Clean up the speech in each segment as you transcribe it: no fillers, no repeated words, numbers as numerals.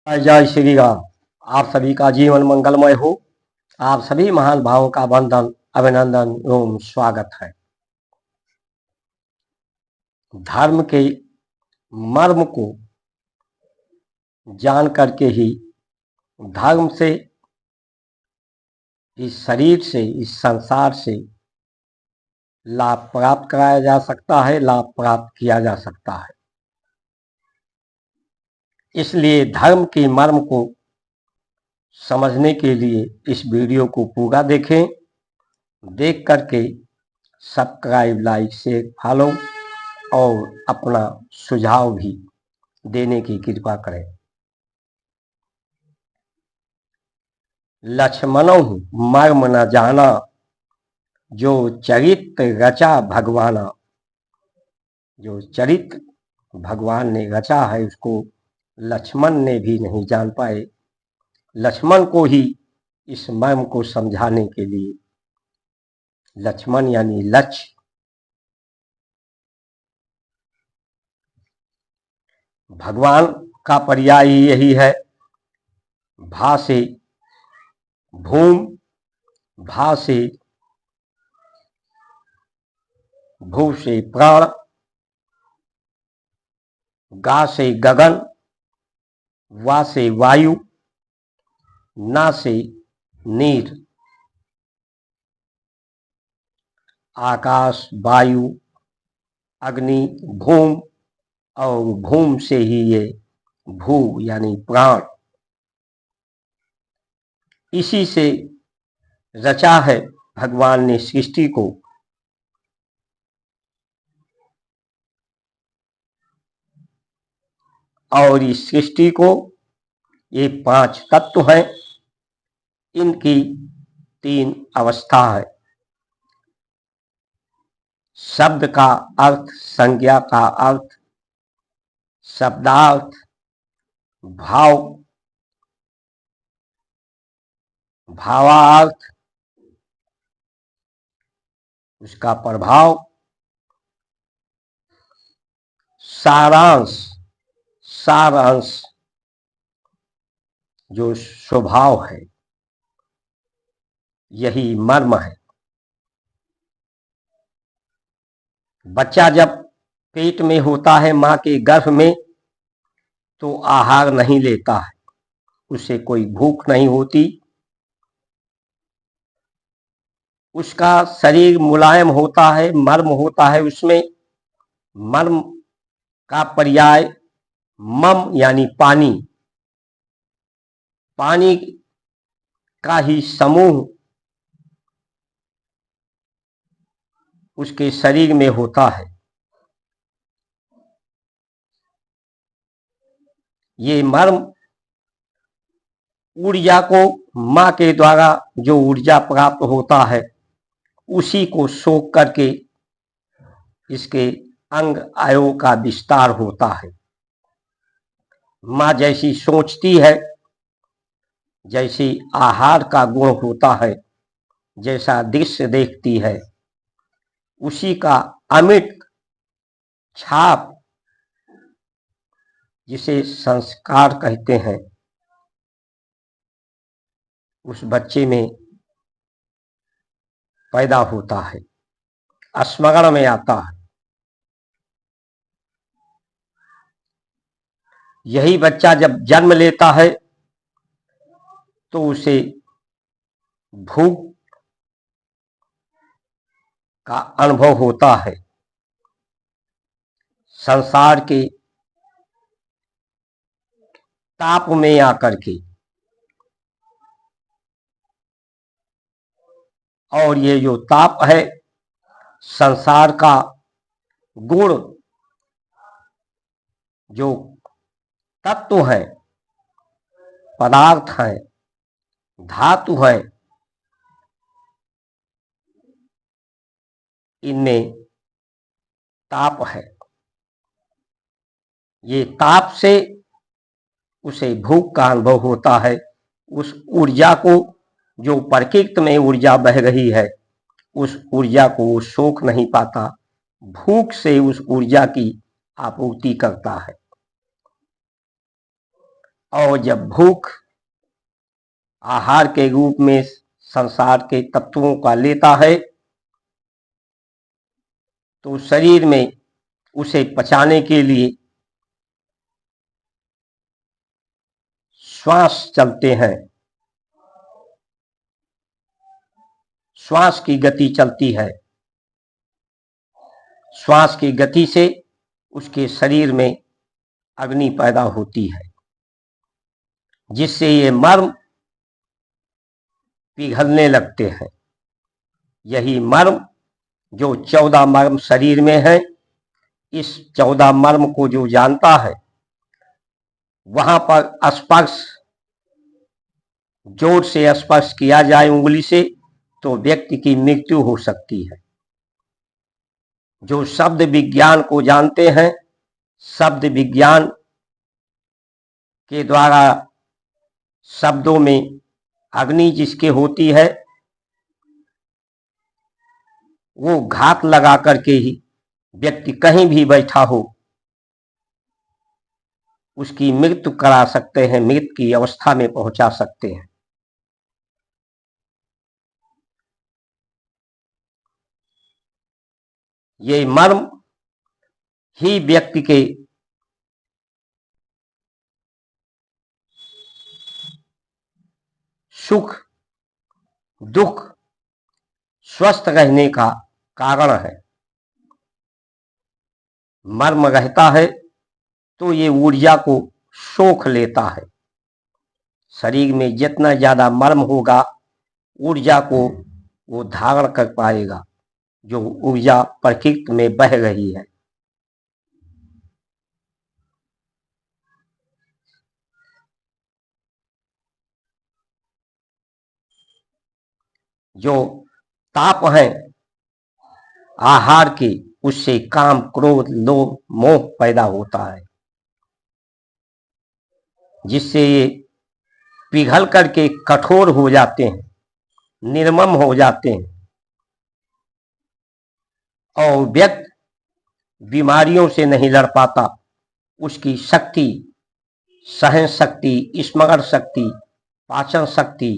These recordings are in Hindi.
जय श्री राम। आप सभी का जीवन मंगलमय हो। आप सभी महान भावों का वंदन, अभिनंदन एवं स्वागत है। धर्म के मर्म को जान करके ही धर्म से, इस शरीर से, इस संसार से लाभ प्राप्त कराया जा सकता है, लाभ प्राप्त किया जा सकता है। इसलिए धर्म के मर्म को समझने के लिए इस वीडियो को पूरा देखें। देख करके सब्सक्राइब, लाइक, शेयर, फॉलो और अपना सुझाव भी देने की कृपा करें। लक्ष्मणों मर्म न जाना, जो चरित्र रचा भगवाना। जो चरित्र भगवान ने रचा है उसको लक्ष्मण ने भी नहीं जान पाए। लक्ष्मण को ही इस मर्म को समझाने के लिए, लक्ष्मण यानी लक्ष्य, भगवान का पर्याय यही है। भा से भूम, भा से भू से प्राण, गा से गगन, वा से वायु, ना से नीर। आकाश, वायु, अग्नि, भूम और भूम से ही ये भू यानी प्राण, इसी से रचा है भगवान ने सृष्टि को। और इस सृष्टि को ये 5 तत्व हैं। इनकी 3 अवस्था है। शब्द का अर्थ, संज्ञा का अर्थ, शब्दार्थ, भाव, भावार्थ, उसका प्रभाव, सारांश, सारांश जो स्वभाव है, यही मर्म है। बच्चा जब पेट में होता है, मां के गर्भ में, तो आहार नहीं लेता है, उसे कोई भूख नहीं होती। उसका शरीर मुलायम होता है, मर्म होता है उसमें। मर्म का पर्याय मम यानी पानी, पानी का ही समूह उसके शरीर में होता है। ये मर्म ऊर्जा को, मां के द्वारा जो ऊर्जा प्राप्त होता है, उसी को सोख करके इसके अंग आयों का विस्तार होता है। मां जैसी सोचती है, जैसी आहार का गुण होता है, जैसा दृश्य देखती है, उसी का अमिट छाप, जिसे संस्कार कहते हैं, उस बच्चे में पैदा होता है, स्मरण में आता है। यही बच्चा जब जन्म लेता है तो उसे भूख का अनुभव होता है। संसार के ताप में आकर के, और ये जो ताप है, संसार का गुण, जो तत्व है, पदार्थ है, धातु है, इनमें ताप है। ये ताप से उसे भूख का अनुभव होता है। उस ऊर्जा को, जो प्रकृति में ऊर्जा बह रही है, उस ऊर्जा को वो सोख नहीं पाता, भूख से उस ऊर्जा की आपूर्ति करता है। और जब भूख आहार के रूप में संसार के तत्वों का लेता है तो शरीर में उसे पचाने के लिए श्वास चलते हैं, श्वास की गति चलती है। श्वास की गति से उसके शरीर में अग्नि पैदा होती है, जिससे ये मर्म पिघलने लगते हैं। यही मर्म जो 14 मर्म शरीर में है, इस 14 मर्म को जो जानता है, वहां पर स्पर्श, जोर से स्पर्श किया जाए उंगली से तो व्यक्ति की मृत्यु हो सकती है। जो शब्द विज्ञान को जानते हैं, शब्द विज्ञान के द्वारा शब्दों में अग्नि जिसके होती है, वो घात लगा करके ही व्यक्ति कहीं भी बैठा हो उसकी मृत्यु करा सकते हैं, मृत्यु की अवस्था में पहुंचा सकते हैं। ये मर्म ही व्यक्ति के सुख दुख स्वस्थ रहने का कारण है। मर्म रहता है तो ये ऊर्जा को सोख लेता है। शरीर में जितना ज्यादा मर्म होगा, ऊर्जा को वो धारण कर पाएगा, जो ऊर्जा प्रकृति में बह रही है। जो ताप है आहार के, उससे काम, क्रोध, लोभ, मोह पैदा होता है, जिससे ये पिघल करके कठोर हो जाते हैं, निर्मम हो जाते हैं और व्यक्ति बीमारियों से नहीं लड़ पाता। उसकी शक्ति, सहन शक्ति, स्मरण शक्ति, पाचन शक्ति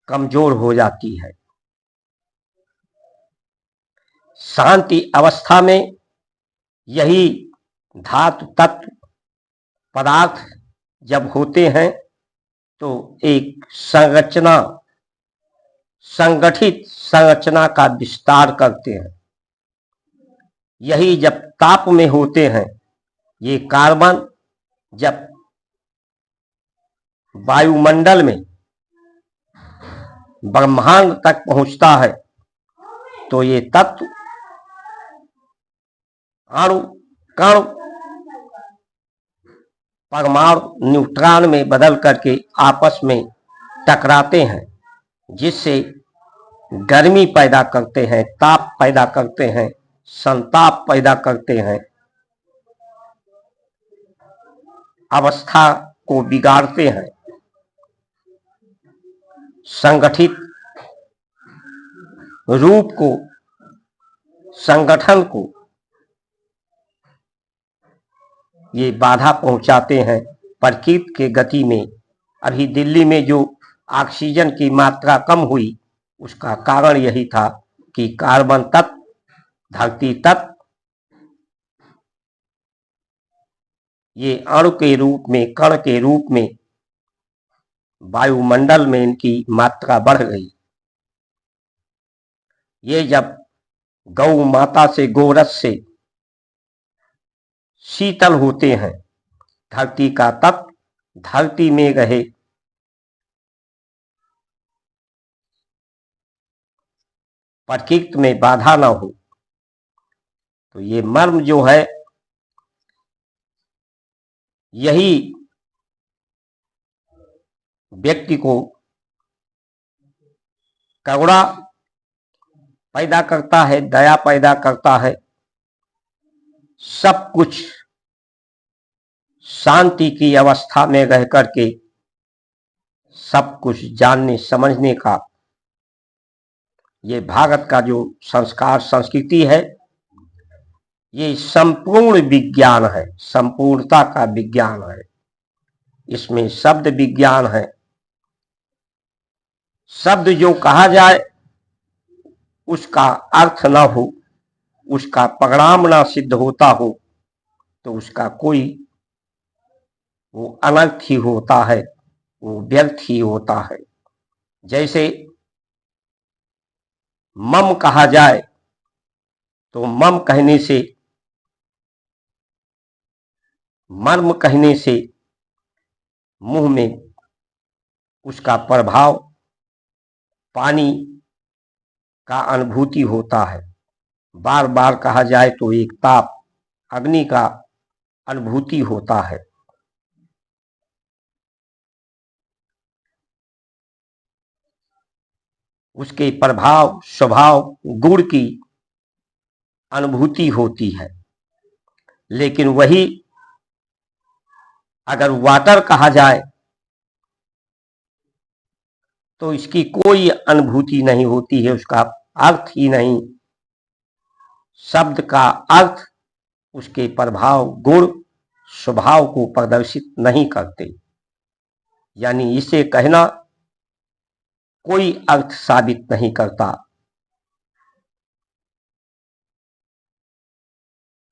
कमजोर हो जाती है। शांति अवस्था में यही धातु तत्व पदार्थ जब होते हैं तो एक संरचना, संगठित संरचना का विस्तार करते हैं। यही जब ताप में होते हैं, ये कार्बन जब वायुमंडल में ब्रह्मांड तक पहुंचता है तो ये तत्व अणु, कण, परमाणु, न्यूट्रॉन में बदल करके आपस में टकराते हैं, जिससे गर्मी पैदा करते हैं, ताप पैदा करते हैं, संताप पैदा करते हैं, अवस्था को बिगाड़ते हैं। संगठित रूप को, संगठन को ये बाधा पहुंचाते हैं प्रकृति के गति में। अभी दिल्ली में जो ऑक्सीजन की मात्रा कम हुई, उसका कारण यही था कि कार्बन तत्व, धरती तत्व ये अणु के रूप में, कण के रूप में वायुमंडल में इनकी मात्रा बढ़ गई। ये जब गौ माता से, गोरस से शीतल होते हैं, धरती का तत्व धरती में रहे, प्रकृति में बाधा ना हो, तो ये मर्म जो है यही व्यक्ति को करुणा पैदा करता है, दया पैदा करता है। सब कुछ शांति की अवस्था में रह करके सब कुछ जानने समझने का ये भारत का जो संस्कार, संस्कृति है, ये संपूर्ण विज्ञान है, संपूर्णता का विज्ञान है। इसमें शब्द विज्ञान है। शब्द जो कहा जाए उसका अर्थ न हो, उसका परिणाम न सिद्ध होता हो, तो उसका कोई वो अनर्थ ही होता है, वो व्यर्थ ही होता है। जैसे मम कहा जाए तो मम कहने से, मर्म कहने से मुंह में उसका प्रभाव पानी का अनुभूति होता है। बार बार कहा जाए तो एक ताप अग्नि का अनुभूति होता है। उसके प्रभाव स्वभाव गुण की अनुभूति होती है। लेकिन वही अगर वाटर कहा जाए तो इसकी कोई अनुभूति नहीं होती है, उसका अर्थ ही नहीं। शब्द का अर्थ उसके प्रभाव गुण स्वभाव को प्रदर्शित नहीं करते, यानी इसे कहना कोई अर्थ साबित नहीं करता,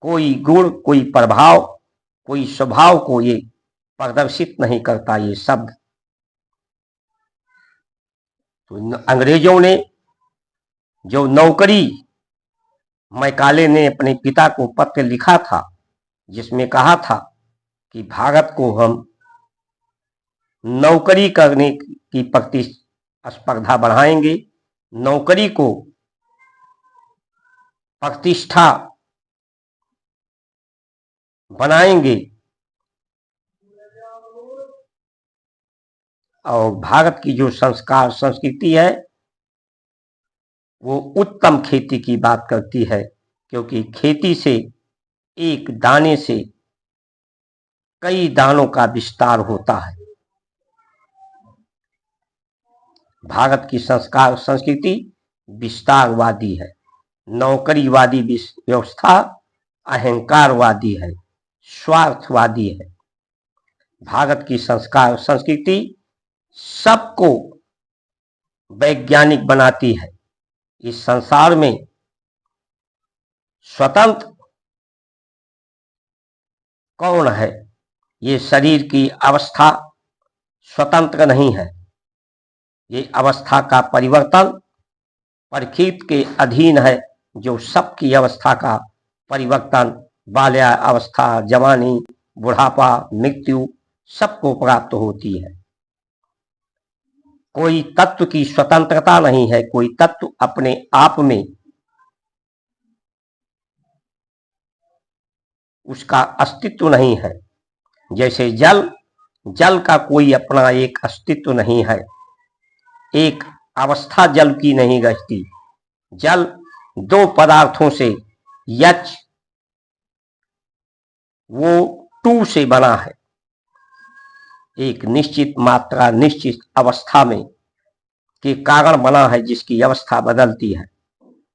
कोई गुण कोई प्रभाव कोई स्वभाव को ये प्रदर्शित नहीं करता ये शब्द। तो अंग्रेजों ने जो नौकरी, मैकाले ने अपने पिता को पत्र लिखा था जिसमें कहा था कि भारत को हम नौकरी करने की प्रतिस्पर्धा बढ़ाएंगे, नौकरी को प्रतिष्ठा बनाएंगे और भारत की जो संस्कार संस्कृति है वो उत्तम खेती की बात करती है, क्योंकि खेती से एक दाने से कई दानों का विस्तार होता है। भारत की संस्कार संस्कृति विस्तारवादी है, नौकरीवादी व्यवस्था अहंकारवादी है, स्वार्थवादी है। भारत की संस्कार संस्कृति सबको वैज्ञानिक बनाती है। इस संसार में स्वतंत्र कौन है? ये शरीर की अवस्था स्वतंत्र नहीं है, ये अवस्था का परिवर्तन प्रकृति के अधीन है, जो सबकी अवस्था का परिवर्तन बाल्या अवस्था, जवानी, बुढ़ापा, मृत्यु सबको प्राप्त होती है। कोई तत्व की स्वतंत्रता नहीं है, कोई तत्व अपने आप में उसका अस्तित्व नहीं है। जैसे जल, जल का कोई अपना एक अस्तित्व नहीं है, एक अवस्था जल की नहीं रहती। जल दो पदार्थों से यच वो टू से बना है, एक निश्चित मात्रा निश्चित अवस्था में के कारण बना है, जिसकी अवस्था बदलती है।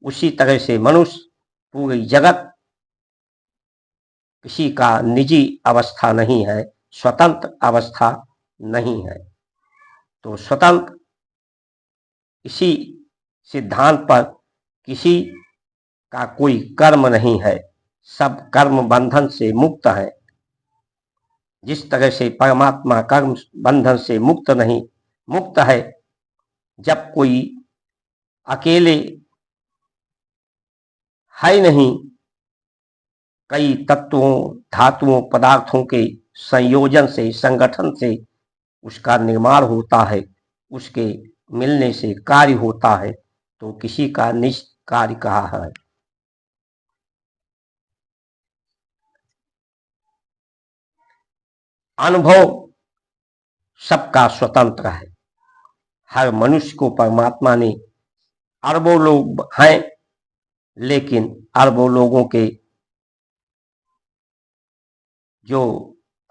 उसी तरह से मनुष्य पूरी जगत किसी का निजी अवस्था नहीं है, स्वतंत्र अवस्था नहीं है। तो स्वतंत्र इसी सिद्धांत पर किसी का कोई कर्म नहीं है, सब कर्म बंधन से मुक्त है। जिस तरह से परमात्मा कर्म बंधन से मुक्त है, जब कोई अकेले है नहीं, कई तत्वों धातुओं पदार्थों के संयोजन से संगठन से उसका निर्माण होता है, उसके मिलने से कार्य होता है, तो किसी का निज कार्य कहा है। अनुभव सबका स्वतंत्र है। हर मनुष्य को परमात्मा ने, अरबों लोग हैं लेकिन अरबों लोगों के जो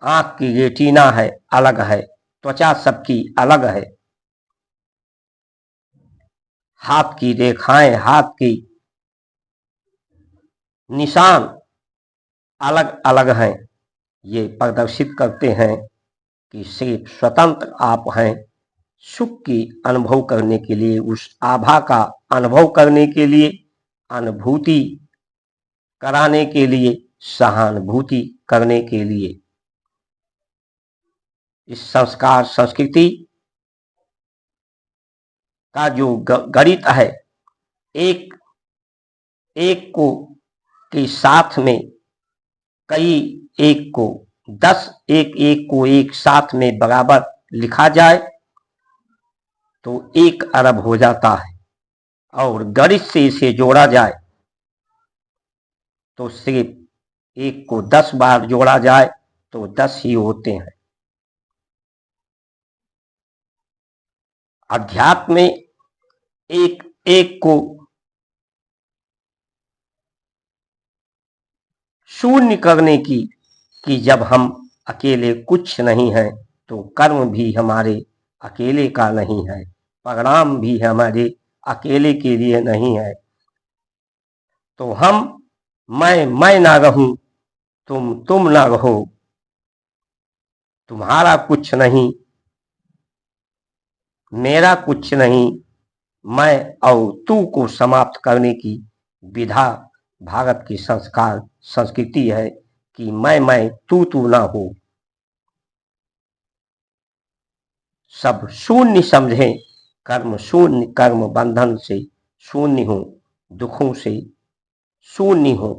आंख की रेटिना है अलग है, त्वचा सबकी अलग है, हाथ की रेखाएं, हाथ की निशान अलग अलग हैं, ये प्रदर्शित करते हैं कि सिर्फ स्वतंत्र आप हैं। सुख की अनुभव करने के लिए, उस आभा का अनुभव करने के लिए, अनुभूति कराने के लिए, सहानुभूति करने के लिए इस संस्कार संस्कृति का जो गणित है, एक एक को के साथ में कई एक को 10 एक एक को एक साथ में बराबर लिखा जाए तो 1 अरब हो जाता है, और गणित से इसे जोड़ा जाए तो सिर्फ 1 को 10 बार जोड़ा जाए तो 10 ही होते हैं। अध्यात्म में एक एक को शून्य करने की कि जब हम अकेले कुछ नहीं है तो कर्म भी हमारे अकेले का नहीं है, परिणाम भी हमारे अकेले के लिए नहीं है। तो मैं ना रहूं, तुम ना रहो, तुम्हारा कुछ नहीं, मेरा कुछ नहीं, मैं और तू को समाप्त करने की विधा भारत की संस्कार संस्कृति है कि मैं तू ना हो। सब शून्य समझें, कर्म शून्य, कर्म बंधन से शून्य हो, दुखों से शून्य हो।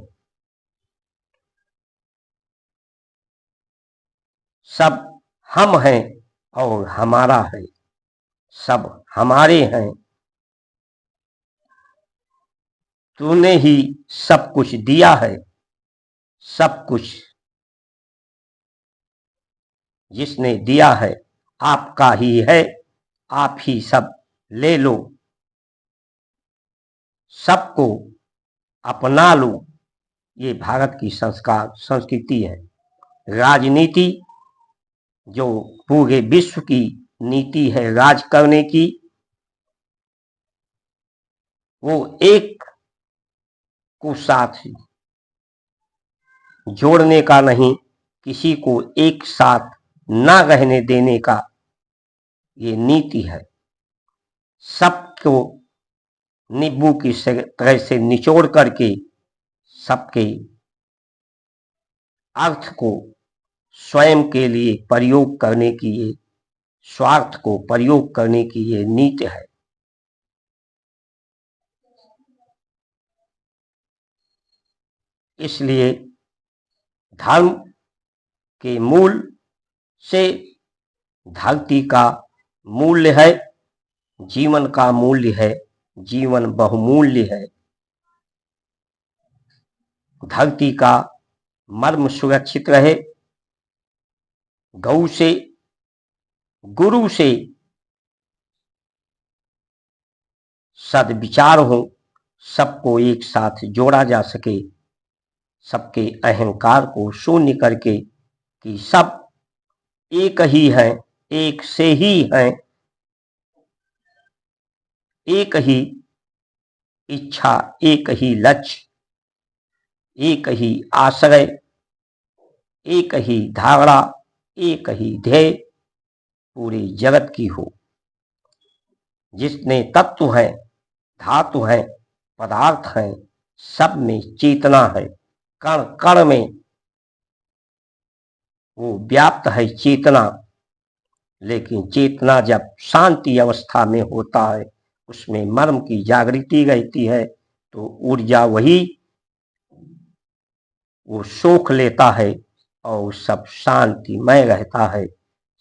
सब हम हैं और हमारा है, सब हमारे हैं। तूने ही सब कुछ दिया है, सब कुछ जिसने दिया है आपका ही है, आप ही सब ले लो, सबको अपना लो। ये भारत की संस्कार संस्कृति है। राजनीति जो पूरे विश्व की नीति है राज करने की, वो एक को साथ जोड़ने का नहीं, किसी को एक साथ ना रहने देने का ये नीति है। सबको नींबू की तरह से निचोड़ करके सबके अर्थ को स्वयं के लिए प्रयोग करने की, ये स्वार्थ को प्रयोग करने की ये नीति है। इसलिए धर्म के मूल से धरती का मूल्य है, जीवन का मूल्य है, जीवन बहुमूल्य है। धरती का मर्म सुरक्षित रहे, गौ से, गुरु से सद्विचार हो, सबको एक साथ जोड़ा जा सके, सबके अहंकार को शून्य करके कि सब एक ही हैं, एक से ही हैं, एक ही इच्छा, एक ही लक्ष्य, एक ही आश्रय, एक ही धारणा, एक ही ध्येय पूरे जगत की हो। जितने तत्व हैं, धातु हैं, पदार्थ हैं, सब में चेतना है, कण कण में वो व्याप्त है चेतना। लेकिन चेतना जब शांति अवस्था में होता है, उसमें मर्म की जागृति रहती है, तो ऊर्जा वही वो सोख लेता है और सब शांतिमय रहता है।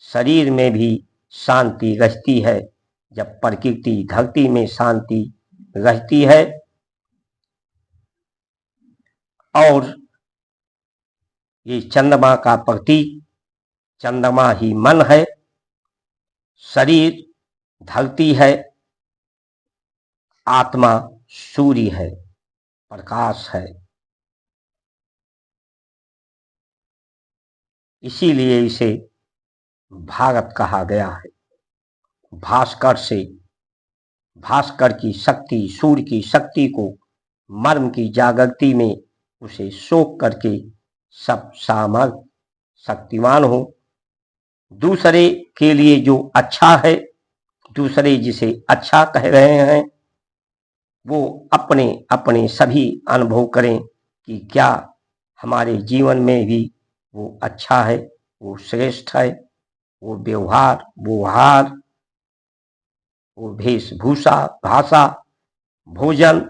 शरीर में भी शांति रहती है जब प्रकृति धरती में शांति रहती है। और ये चंद्रमा का प्रतीक, चंद्रमा ही मन है, शरीर धरती है, आत्मा सूर्य है, प्रकाश है। इसीलिए इसे भारत कहा गया है। भास्कर से, भास्कर की शक्ति, सूर्य की शक्ति को मर्म की जागृति में उसे सोख करके सब सामर्थ शक्तिमान हो। दूसरे के लिए जो अच्छा है, दूसरे जिसे अच्छा कह रहे हैं, वो अपने अपने सभी अनुभव करें कि क्या हमारे जीवन में भी वो अच्छा है, वो श्रेष्ठ है, वो व्यवहार, वो आहार, वो वेशभूषा, भाषा, भोजन,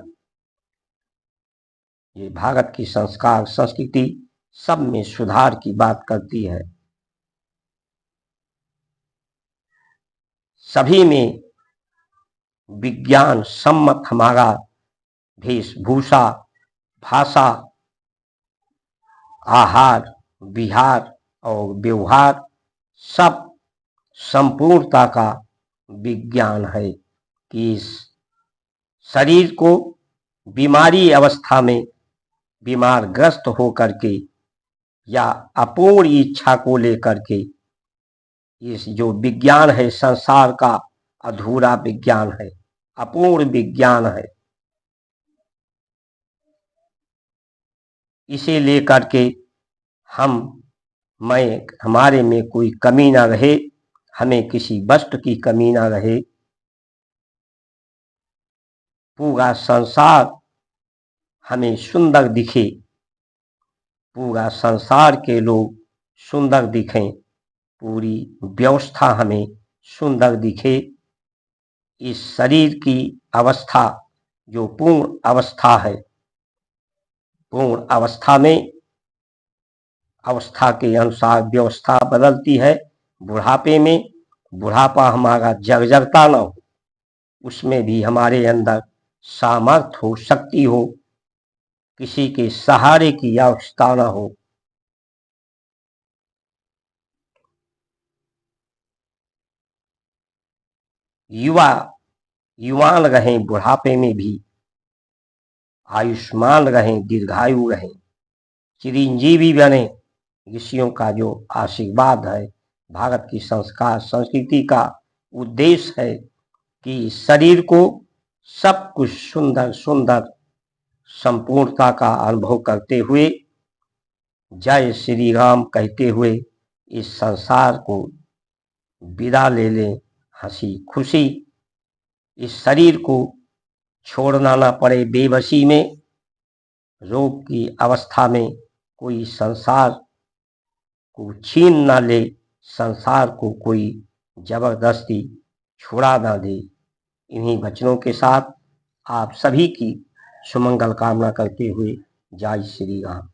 ये भारत की संस्कार संस्कृति सब में सुधार की बात करती है। सभी में विज्ञान सम्मत हमारा वेशभूषा, भाषा, आहार, विहार और व्यवहार सब संपूर्णता का विज्ञान है कि इस शरीर को बीमारी अवस्था में बीमारग्रस्त होकर के या अपूर्ण इच्छा को लेकर के इस जो विज्ञान है संसार का अधूरा विज्ञान है, अपूर्ण विज्ञान है, इसे लेकर के हमारे में कोई कमी ना रहे, हमें किसी वस्तु की कमी ना रहे, पूरा संसार हमें सुंदर दिखे, पूरा संसार के लोग सुंदर दिखें, पूरी व्यवस्था हमें सुंदर दिखे। इस शरीर की अवस्था जो पूर्ण अवस्था है, पूर्ण अवस्था में अवस्था के अनुसार व्यवस्था बदलती है। बुढ़ापे में बुढ़ापा हमारा जर्जरता न हो, उसमें भी हमारे अंदर सामर्थ्य हो, शक्ति हो, किसी के सहारे की आवश्यकता न हो। युवान रहें, बुढ़ापे में भी आयुष्मान रहें, दीर्घायु रहें, चिरंजीवी बने। ऋषियों का जो आशीर्वाद है, भारत की संस्कार संस्कृति का उद्देश्य है कि शरीर को सब कुछ सुंदर सुंदर संपूर्णता का अनुभव करते हुए, जय श्री राम कहते हुए इस संसार को विदा ले लें हंसी खुशी। इस शरीर को छोड़ना ना पड़े बेबसी में, रोग की अवस्था में कोई संसार को छीन ना ले, संसार को कोई जबरदस्ती छुड़ा ना दे। इन्हीं वचनों के साथ आप सभी की सुमंगल कामना करते हुए जय श्री राम।